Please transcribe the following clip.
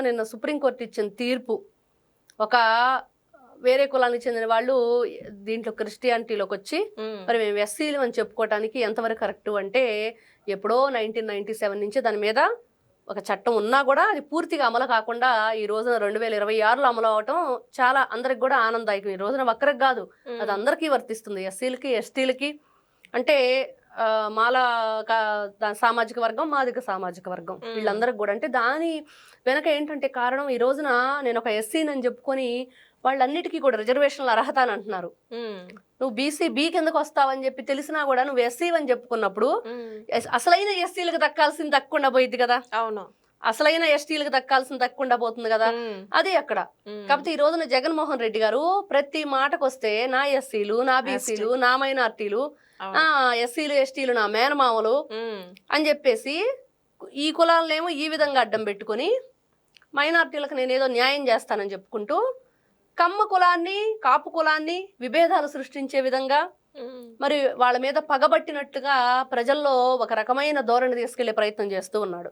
నిన్న సుప్రీంకోర్టు ఇచ్చిన తీర్పు ఒక వేరే కులానికి చెందిన వాళ్ళు దీంట్లో క్రిస్టియానిటీలోకి వచ్చి మరి మేము ఎస్సీలు అని చెప్పుకోవటానికి ఎంతవరకు కరెక్ట్ అంటే ఎప్పుడో 1997 నుంచి దాని మీద ఒక చట్టం ఉన్నా కూడా అది పూర్తిగా అమలు కాకుండా ఈ రోజున 2026లో అమలు అవటం చాలా అందరికి కూడా ఆనందదాయకం. ఈ రోజున ఒక్కరికి కాదు, అది అందరికీ వర్తిస్తుంది, ఎస్సీలకి ఎస్టీలకి. అంటే మాల సామాజిక వర్గం, మాదిక సామాజిక వర్గం, వీళ్ళందరికి కూడా. అంటే దాని వెనక ఏంటంటే కారణం, ఈ రోజున నేను ఒక ఎస్సీని అని చెప్పుకొని వాళ్ళన్నిటికీ కూడా రిజర్వేషన్లు అర్హత అని అంటున్నారు. నువ్వు బీ కిందకు వస్తావని చెప్పి తెలిసినా కూడా నువ్వు ఎస్సీ అని చెప్పుకున్నప్పుడు అసలైన ఎస్సీలకు దక్కాల్సింది దక్కకుండా పోయింది కదా. అవును, అసలైన ఎస్టీలకు దక్కాల్సింది దక్కకుండా పోతుంది కదా. అదే అక్కడ. కాకపోతే ఈ రోజున జగన్మోహన్ రెడ్డి గారు ప్రతి మాటకు వస్తే నా ఎస్సీలు, నా బీసీలు, నా మైనార్టీలు, ఎస్సీలు ఎస్టీలు నా మేనమామలు అని చెప్పేసి ఈ కులాలనేమో ఈ విధంగా అడ్డం పెట్టుకొని మైనార్టీలకు నేనేదో న్యాయం చేస్తానని చెప్పుకుంటూ కమ్మ కులాన్ని, కాపు కులాన్ని విభేదాలు సృష్టించే విధంగా మరి వాళ్ళ మీద పగబట్టినట్టుగా ప్రజల్లో ఒక రకమైన ధోరణి తీసుకెళ్లే ప్రయత్నం చేస్తూ ఉన్నాడు.